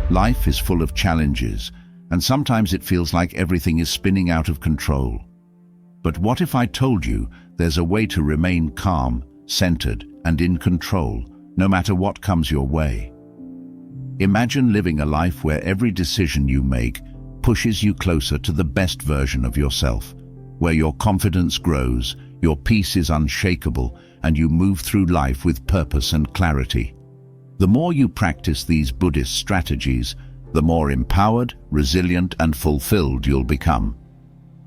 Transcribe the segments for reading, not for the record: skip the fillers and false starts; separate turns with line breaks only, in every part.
Life is full of challenges, and sometimes it feels like everything is spinning out of control. But what if I told you there's a way to remain calm, centered, and in control, no matter what comes your way? Imagine living a life where every decision you make pushes you closer to the best version of yourself, where your confidence grows, your peace is unshakable, and you move through life with purpose and clarity. The more you practice these Buddhist strategies, the more empowered, resilient, and fulfilled you'll become.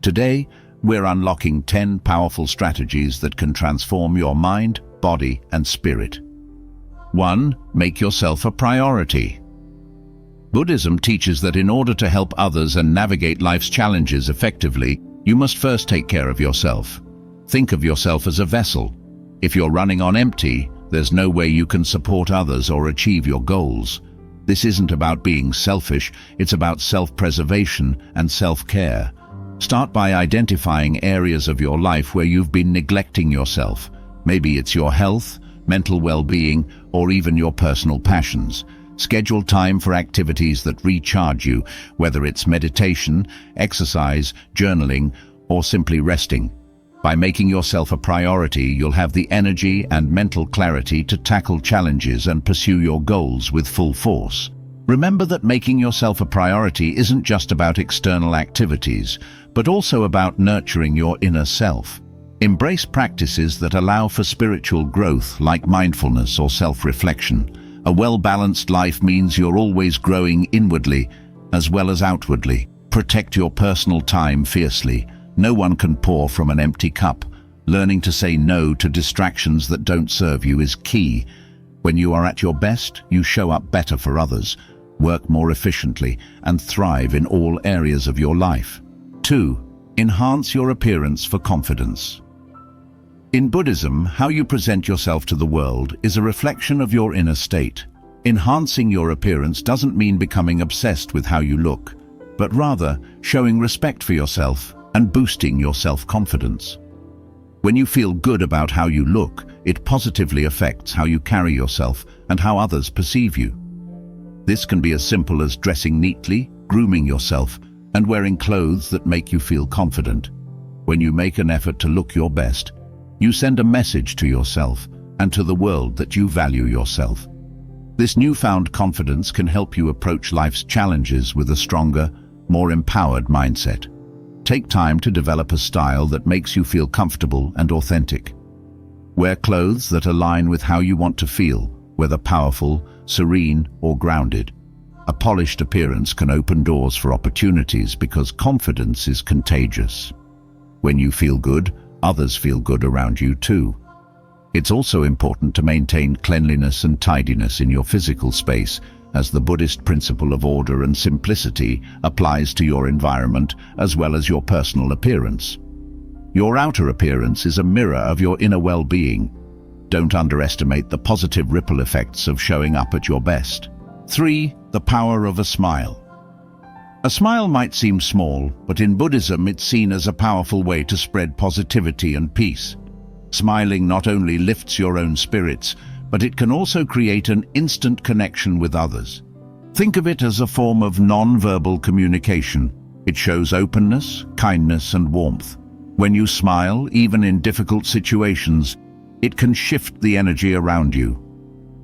Today, we're unlocking 10 powerful strategies that can transform your mind, body, and spirit. 1. Make yourself a priority. Buddhism teaches that in order to help others and navigate life's challenges effectively, you must first take care of yourself. Think of yourself as a vessel. If you're running on empty, there's no way you can support others or achieve your goals. This isn't about being selfish, it's about self-preservation and self-care. Start by identifying areas of your life where you've been neglecting yourself. Maybe it's your health, mental well-being, or even your personal passions. Schedule time for activities that recharge you, whether it's meditation, exercise, journaling, or simply resting. By making yourself a priority, you'll have the energy and mental clarity to tackle challenges and pursue your goals with full force. Remember that making yourself a priority isn't just about external activities, but also about nurturing your inner self. Embrace practices that allow for spiritual growth, like mindfulness or self-reflection. A well-balanced life means you're always growing inwardly as well as outwardly. Protect your personal time fiercely. No one can pour from an empty cup. Learning to say no to distractions that don't serve you is key. When you are at your best, you show up better for others, work more efficiently, and thrive in all areas of your life. 2. Enhance your appearance for confidence. In Buddhism, how you present yourself to the world is a reflection of your inner state. Enhancing your appearance doesn't mean becoming obsessed with how you look, but rather showing respect for yourself and boosting your self-confidence. When you feel good about how you look, it positively affects how you carry yourself and how others perceive you. This can be as simple as dressing neatly, grooming yourself, and wearing clothes that make you feel confident. When you make an effort to look your best, you send a message to yourself and to the world that you value yourself. This newfound confidence can help you approach life's challenges with a stronger, more empowered mindset. Take time to develop a style that makes you feel comfortable and authentic. Wear clothes that align with how you want to feel, whether powerful, serene, or grounded. A polished appearance can open doors for opportunities because confidence is contagious. When you feel good, others feel good around you too. It's also important to maintain cleanliness and tidiness in your physical space, as the Buddhist principle of order and simplicity applies to your environment as well as your personal appearance. Your outer appearance is a mirror of your inner well-being. Don't underestimate the positive ripple effects of showing up at your best. 3. The power of a smile. A smile might seem small, but in Buddhism it's seen as a powerful way to spread positivity and peace. Smiling not only lifts your own spirits, but it can also create an instant connection with others. Think of it as a form of non-verbal communication. It shows openness, kindness, and warmth. When you smile, even in difficult situations, it can shift the energy around you.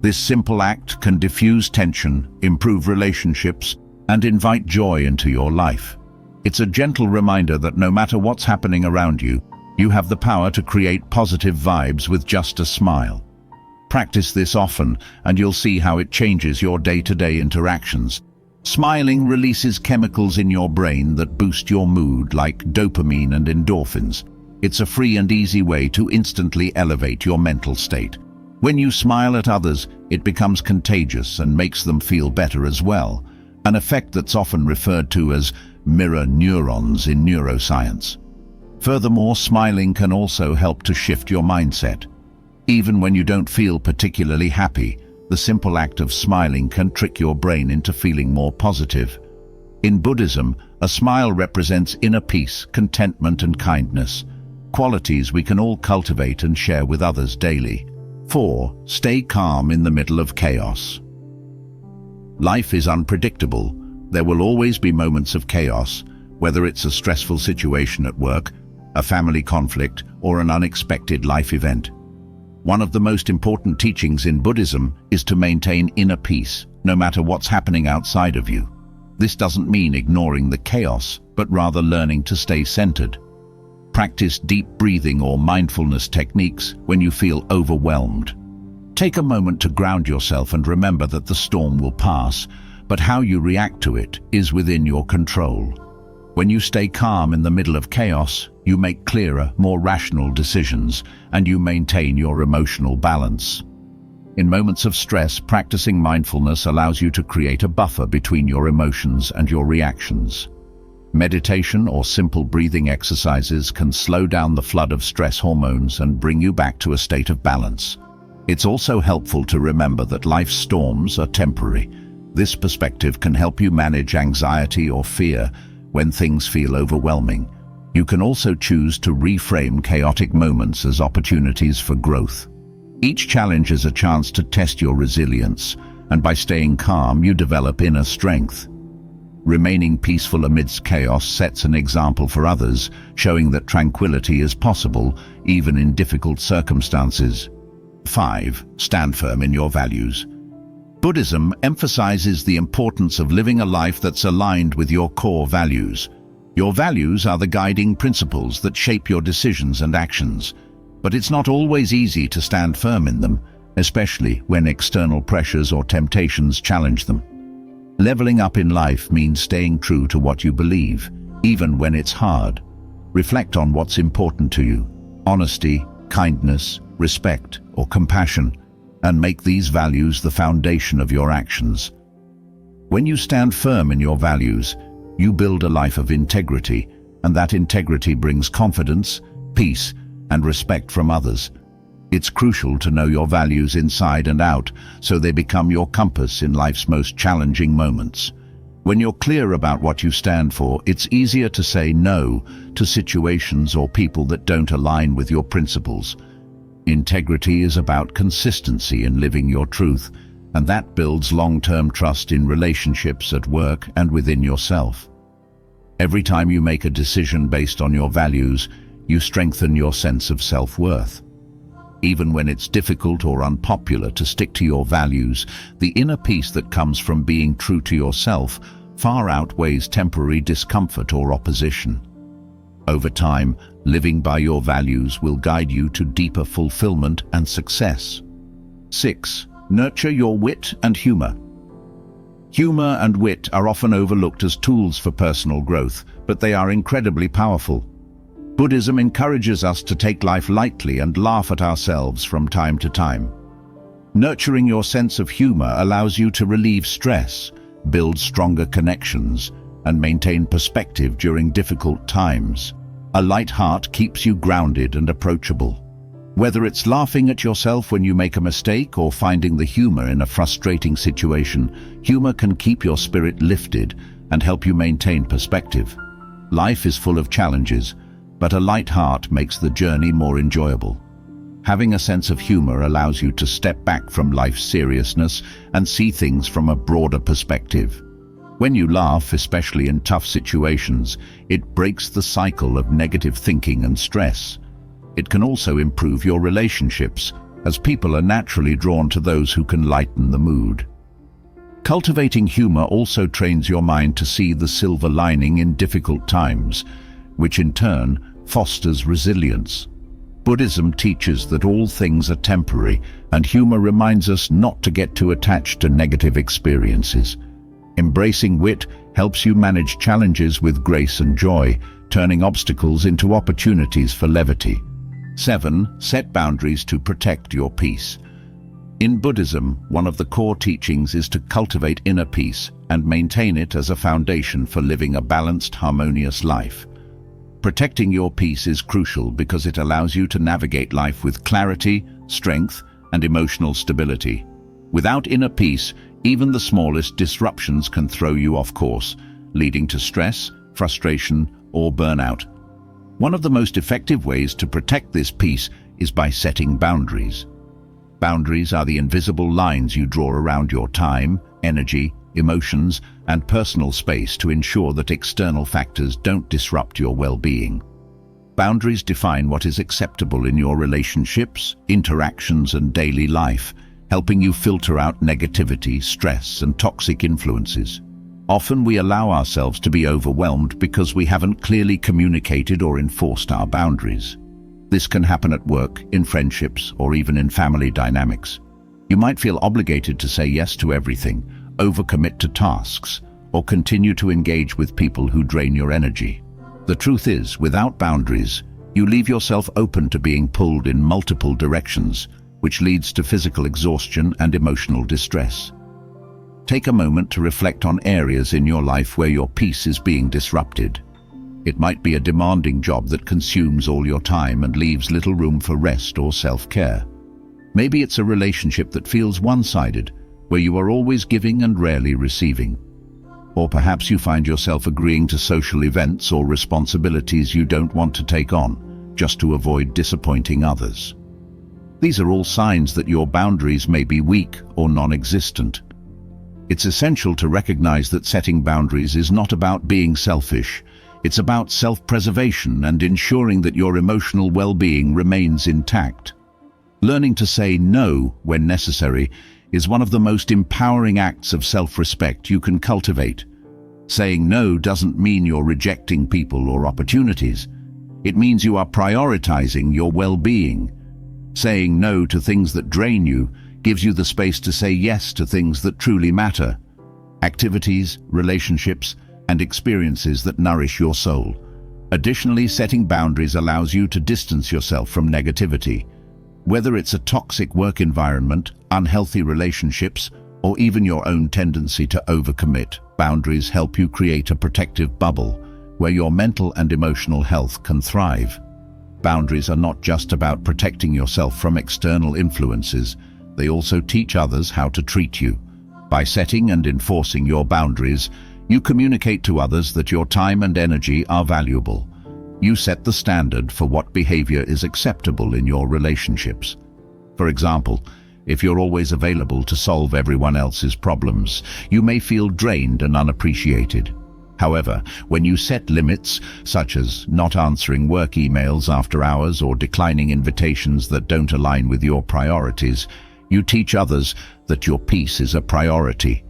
This simple act can diffuse tension, improve relationships, and invite joy into your life. It's a gentle reminder that no matter what's happening around you, you have the power to create positive vibes with just a smile. Practice this often, and you'll see how it changes your day-to-day interactions. Smiling releases chemicals in your brain that boost your mood, like dopamine and endorphins. It's a free and easy way to instantly elevate your mental state. When you smile at others, it becomes contagious and makes them feel better as well, an effect that's often referred to as mirror neurons in neuroscience. Furthermore, smiling can also help to shift your mindset. Even when you don't feel particularly happy, the simple act of smiling can trick your brain into feeling more positive. In Buddhism, a smile represents inner peace, contentment, and kindness, qualities we can all cultivate and share with others daily. 4. Stay calm in the middle of chaos. Life is unpredictable. There will always be moments of chaos, whether it's a stressful situation at work, a family conflict, or an unexpected life event. One of the most important teachings in Buddhism is to maintain inner peace, no matter what's happening outside of you. This doesn't mean ignoring the chaos, but rather learning to stay centered. Practice deep breathing or mindfulness techniques when you feel overwhelmed. Take a moment to ground yourself and remember that the storm will pass, but how you react to it is within your control. When you stay calm in the middle of chaos, you make clearer, more rational decisions, and you maintain your emotional balance. In moments of stress, practicing mindfulness allows you to create a buffer between your emotions and your reactions. Meditation or simple breathing exercises can slow down the flood of stress hormones and bring you back to a state of balance. It's also helpful to remember that life's storms are temporary. This perspective can help you manage anxiety or fear when things feel overwhelming. You can also choose to reframe chaotic moments as opportunities for growth. Each challenge is a chance to test your resilience, and by staying calm, you develop inner strength. Remaining peaceful amidst chaos sets an example for others, showing that tranquility is possible, even in difficult circumstances. 5. Stand firm in your values. Buddhism emphasizes the importance of living a life that's aligned with your core values. Your values are the guiding principles that shape your decisions and actions, but it's not always easy to stand firm in them, especially when external pressures or temptations challenge them. Leveling up in life means staying true to what you believe, even when it's hard. Reflect on what's important to you: honesty, kindness, respect, or compassion, and make these values the foundation of your actions. When you stand firm in your values, you build a life of integrity, and that integrity brings confidence, peace, and respect from others. It's crucial to know your values inside and out, so they become your compass in life's most challenging moments. When you're clear about what you stand for, it's easier to say no to situations or people that don't align with your principles. Integrity is about consistency in living your truth, and that builds long-term trust in relationships at work and within yourself. Every time you make a decision based on your values, you strengthen your sense of self-worth. Even when it's difficult or unpopular to stick to your values, the inner peace that comes from being true to yourself far outweighs temporary discomfort or opposition. Over time, living by your values will guide you to deeper fulfillment and success. 6. Nurture your wit and humor. Humor and wit are often overlooked as tools for personal growth, but they are incredibly powerful. Buddhism encourages us to take life lightly and laugh at ourselves from time to time. Nurturing your sense of humor allows you to relieve stress, build stronger connections, and maintain perspective during difficult times. A light heart keeps you grounded and approachable. Whether it's laughing at yourself when you make a mistake or finding the humor in a frustrating situation, humor can keep your spirit lifted and help you maintain perspective. Life is full of challenges, but a light heart makes the journey more enjoyable. Having a sense of humor allows you to step back from life's seriousness and see things from a broader perspective. When you laugh, especially in tough situations, it breaks the cycle of negative thinking and stress. It can also improve your relationships, as people are naturally drawn to those who can lighten the mood. Cultivating humor also trains your mind to see the silver lining in difficult times, which in turn fosters resilience. Buddhism teaches that all things are temporary, and humor reminds us not to get too attached to negative experiences. Embracing wit helps you manage challenges with grace and joy, turning obstacles into opportunities for levity. 7. Set boundaries to protect your peace. In Buddhism, one of the core teachings is to cultivate inner peace and maintain it as a foundation for living a balanced, harmonious life. Protecting your peace is crucial because it allows you to navigate life with clarity, strength, and emotional stability. Without inner peace, even the smallest disruptions can throw you off course, leading to stress, frustration, or burnout. One of the most effective ways to protect this peace is by setting boundaries. Boundaries are the invisible lines you draw around your time, energy, emotions, and personal space to ensure that external factors don't disrupt your well-being. Boundaries define what is acceptable in your relationships, interactions, and daily life, helping you filter out negativity, stress, and toxic influences. Often we allow ourselves to be overwhelmed because we haven't clearly communicated or enforced our boundaries. This can happen at work, in friendships, or even in family dynamics. You might feel obligated to say yes to everything, overcommit to tasks, or continue to engage with people who drain your energy. The truth is, without boundaries, you leave yourself open to being pulled in multiple directions, which leads to physical exhaustion and emotional distress. Take a moment to reflect on areas in your life where your peace is being disrupted. It might be a demanding job that consumes all your time and leaves little room for rest or self-care. Maybe it's a relationship that feels one-sided, where you are always giving and rarely receiving. Or perhaps you find yourself agreeing to social events or responsibilities you don't want to take on, just to avoid disappointing others. These are all signs that your boundaries may be weak or non-existent. It's essential to recognize that setting boundaries is not about being selfish. It's about self-preservation and ensuring that your emotional well-being remains intact. Learning to say no when necessary is one of the most empowering acts of self-respect you can cultivate. Saying no doesn't mean you're rejecting people or opportunities. It means you are prioritizing your well-being. Saying no to things that drain you gives you the space to say yes to things that truly matter. Activities, relationships, and experiences that nourish your soul. Additionally, setting boundaries allows you to distance yourself from negativity. Whether it's a toxic work environment, unhealthy relationships, or even your own tendency to overcommit, boundaries help you create a protective bubble where your mental and emotional health can thrive. Boundaries are not just about protecting yourself from external influences, they also teach others how to treat you. By setting and enforcing your boundaries, you communicate to others that your time and energy are valuable. You set the standard for what behavior is acceptable in your relationships. For example, if you're always available to solve everyone else's problems, you may feel drained and unappreciated. However, when you set limits, such as not answering work emails after hours or declining invitations that don't align with your priorities, you teach others that your peace is a priority.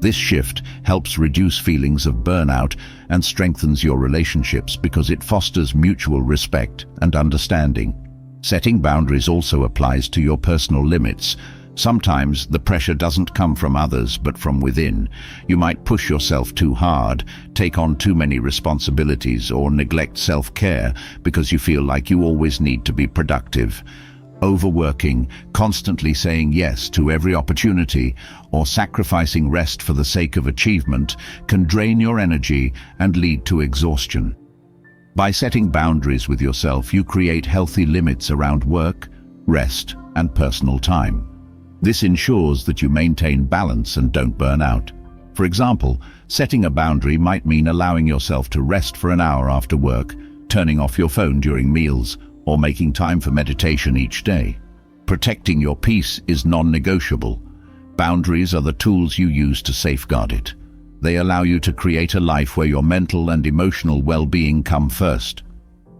This shift helps reduce feelings of burnout and strengthens your relationships because it fosters mutual respect and understanding. Setting boundaries also applies to your personal limits. Sometimes the pressure doesn't come from others but from within. You might push yourself too hard, take on too many responsibilities, or neglect self-care because you feel like you always need to be productive. Overworking, constantly saying yes to every opportunity, or sacrificing rest for the sake of achievement can drain your energy and lead to exhaustion. By setting boundaries with yourself, you create healthy limits around work, rest, and personal time. This ensures that you maintain balance and don't burn out. For example, setting a boundary might mean allowing yourself to rest for an hour after work, turning off your phone during meals, or making time for meditation each day. Protecting your peace is non-negotiable. Boundaries are the tools you use to safeguard it. They allow you to create a life where your mental and emotional well-being come first.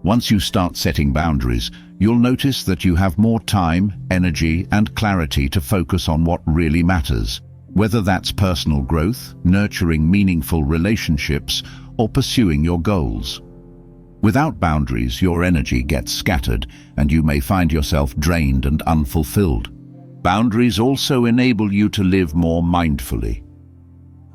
Once you start setting boundaries, you'll notice that you have more time, energy, and clarity to focus on what really matters, whether that's personal growth, nurturing meaningful relationships, or pursuing your goals. Without boundaries, your energy gets scattered, and you may find yourself drained and unfulfilled. Boundaries also enable you to live more mindfully.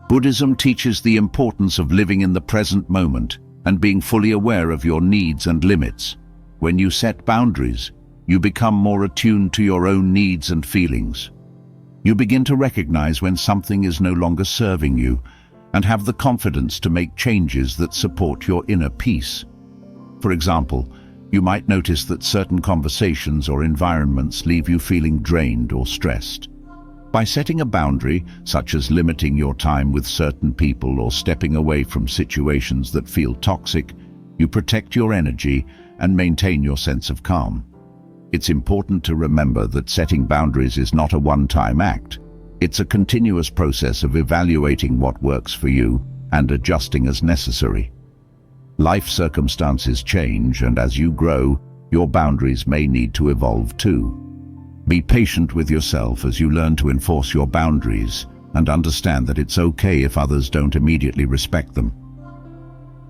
Buddhism teaches the importance of living in the present moment and being fully aware of your needs and limits. When you set boundaries, you become more attuned to your own needs and feelings. You begin to recognize when something is no longer serving you and have the confidence to make changes that support your inner peace. For example, you might notice that certain conversations or environments leave you feeling drained or stressed. By setting a boundary, such as limiting your time with certain people or stepping away from situations that feel toxic, you protect your energy and maintain your sense of calm. It's important to remember that setting boundaries is not a one-time act. It's a continuous process of evaluating what works for you and adjusting as necessary. Life circumstances change, and as you grow, your boundaries may need to evolve too. Be patient with yourself as you learn to enforce your boundaries and understand that it's okay if others don't immediately respect them.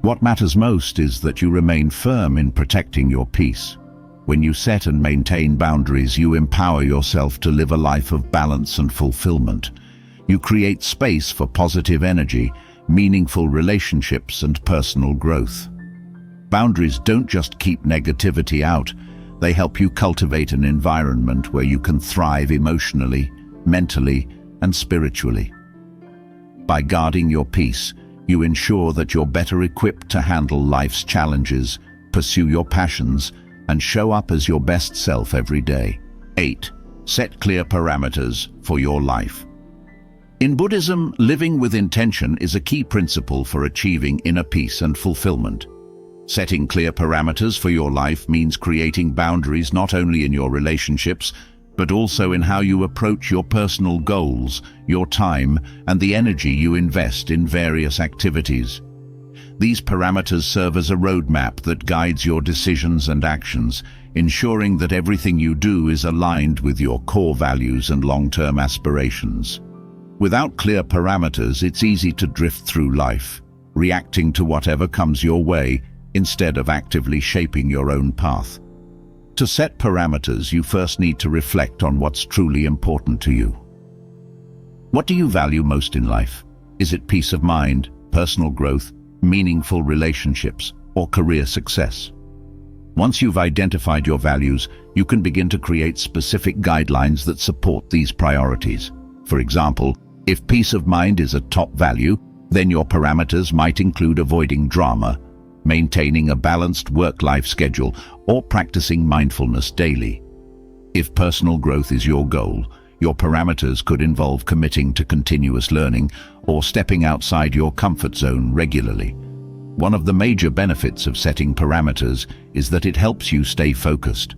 What matters most is that you remain firm in protecting your peace. When you set and maintain boundaries, you empower yourself to live a life of balance and fulfillment. You create space for positive energy, meaningful relationships, and personal growth. Boundaries don't just keep negativity out, they help you cultivate an environment where you can thrive emotionally, mentally, and spiritually. By guarding your peace, you ensure that you're better equipped to handle life's challenges, pursue your passions, and show up as your best self every day. 8. Set clear parameters for your life. In Buddhism, living with intention is a key principle for achieving inner peace and fulfillment. Setting clear parameters for your life means creating boundaries not only in your relationships, but also in how you approach your personal goals, your time, and the energy you invest in various activities. These parameters serve as a roadmap that guides your decisions and actions, ensuring that everything you do is aligned with your core values and long-term aspirations. Without clear parameters, it's easy to drift through life, reacting to whatever comes your way instead of actively shaping your own path. To set parameters, you first need to reflect on what's truly important to you. What do you value most in life? Is it peace of mind, personal growth, meaningful relationships, or career success? Once you've identified your values, you can begin to create specific guidelines that support these priorities. For example, if peace of mind is a top value, then your parameters might include avoiding drama, maintaining a balanced work-life schedule, or practicing mindfulness daily. If personal growth is your goal, your parameters could involve committing to continuous learning or stepping outside your comfort zone regularly. One of the major benefits of setting parameters is that it helps you stay focused.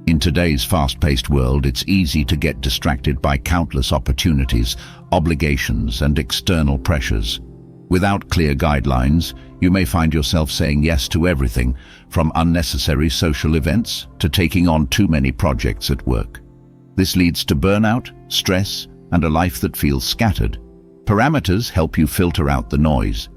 In today's fast-paced world, it's easy to get distracted by countless opportunities, obligations, and external pressures. Without clear guidelines, you may find yourself saying yes to everything, from unnecessary social events to taking on too many projects at work. This leads to burnout, stress, and a life that feels scattered. Parameters help you filter out the noise.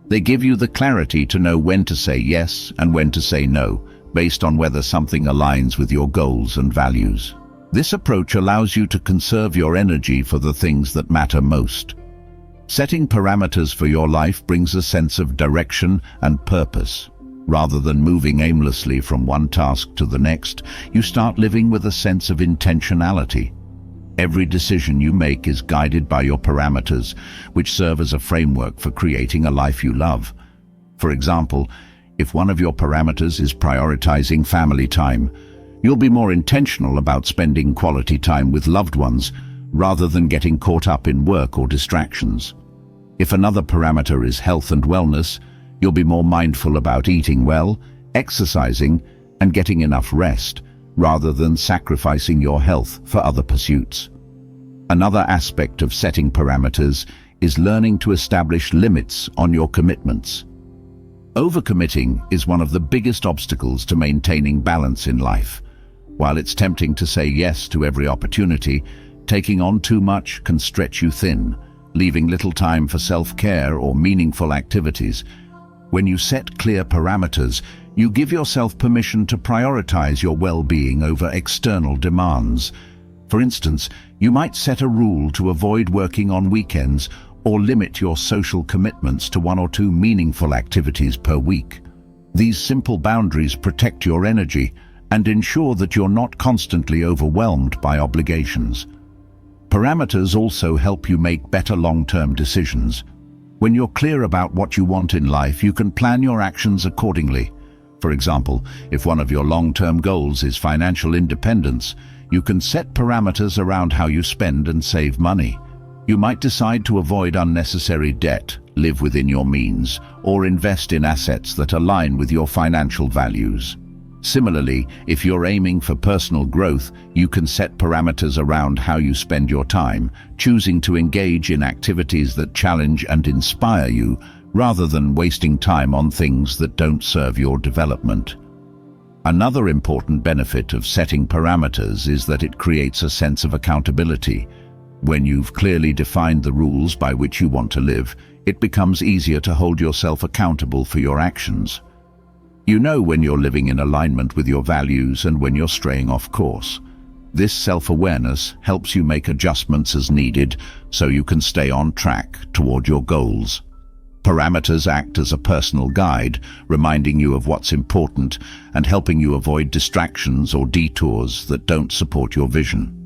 They give you the clarity to know when to say yes and when to say no, based on whether something aligns with your goals and values. This approach allows you to conserve your energy for the things that matter most. Setting parameters for your life brings a sense of direction and purpose. Rather than moving aimlessly from one task to the next, you start living with a sense of intentionality. Every decision you make is guided by your parameters, which serve as a framework for creating a life you love. For example, if one of your parameters is prioritizing family time, you'll be more intentional about spending quality time with loved ones rather than getting caught up in work or distractions. If another parameter is health and wellness, you'll be more mindful about eating well, exercising, and getting enough rest, rather than sacrificing your health for other pursuits. Another aspect of setting parameters is learning to establish limits on your commitments. Overcommitting is one of the biggest obstacles to maintaining balance in life. While it's tempting to say yes to every opportunity, taking on too much can stretch you thin, leaving little time for self-care or meaningful activities. When you set clear parameters, you give yourself permission to prioritize your well-being over external demands. For instance, you might set a rule to avoid working on weekends or limit your social commitments to 1 or 2 meaningful activities per week. These simple boundaries protect your energy and ensure that you're not constantly overwhelmed by obligations. Parameters also help you make better long-term decisions. When you're clear about what you want in life, you can plan your actions accordingly. For example, if one of your long-term goals is financial independence, you can set parameters around how you spend and save money. You might decide to avoid unnecessary debt, live within your means, or invest in assets that align with your financial values. Similarly, if you're aiming for personal growth, you can set parameters around how you spend your time, choosing to engage in activities that challenge and inspire you, rather than wasting time on things that don't serve your development. Another important benefit of setting parameters is that it creates a sense of accountability. When you've clearly defined the rules by which you want to live, it becomes easier to hold yourself accountable for your actions. You know when you're living in alignment with your values and when you're straying off course. This self-awareness helps you make adjustments as needed so you can stay on track toward your goals. Parameters act as a personal guide, reminding you of what's important and helping you avoid distractions or detours that don't support your vision.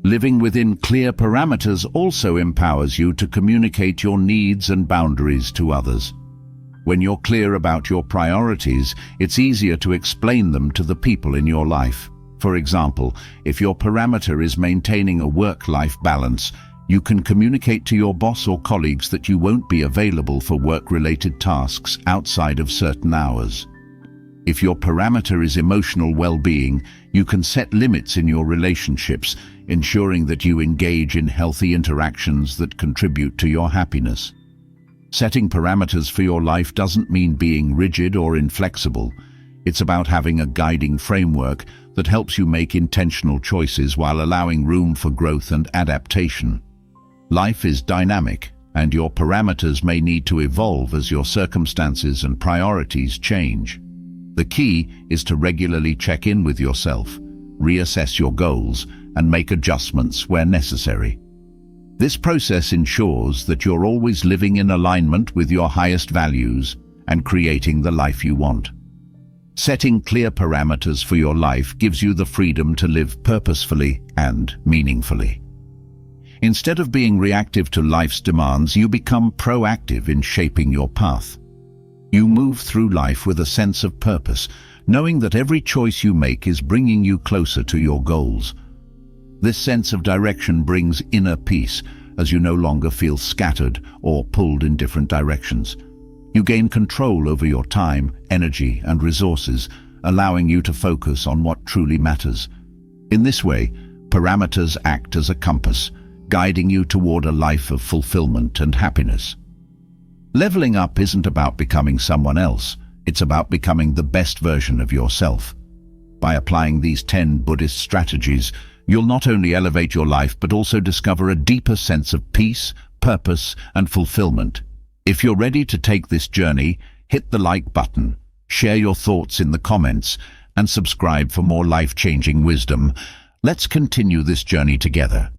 Living within clear parameters also empowers you to communicate your needs and boundaries to others. When you're clear about your priorities, it's easier to explain them to the people in your life. For example, if your parameter is maintaining a work-life balance, you can communicate to your boss or colleagues that you won't be available for work-related tasks outside of certain hours. If your parameter is emotional well-being, you can set limits in your relationships, ensuring that you engage in healthy interactions that contribute to your happiness. Setting parameters for your life doesn't mean being rigid or inflexible. It's about having a guiding framework that helps you make intentional choices while allowing room for growth and adaptation. Life is dynamic, and your parameters may need to evolve as your circumstances and priorities change. The key is to regularly check in with yourself, reassess your goals, and make adjustments where necessary. This process ensures that you're always living in alignment with your highest values and creating the life you want. Setting clear parameters for your life gives you the freedom to live purposefully and meaningfully. Instead of being reactive to life's demands, you become proactive in shaping your path. You move through life with a sense of purpose, knowing that every choice you make is bringing you closer to your goals. This sense of direction brings inner peace, as you no longer feel scattered or pulled in different directions. You gain control over your time, energy, and resources, allowing you to focus on what truly matters. In this way, parameters act as a compass, guiding you toward a life of fulfillment and happiness. Leveling up isn't about becoming someone else, it's about becoming the best version of yourself. By applying these 10 Buddhist strategies, you'll not only elevate your life but also discover a deeper sense of peace, purpose, and fulfillment. If you're ready to take this journey, hit the like button, share your thoughts in the comments, and subscribe for more life-changing wisdom. Let's continue this journey together.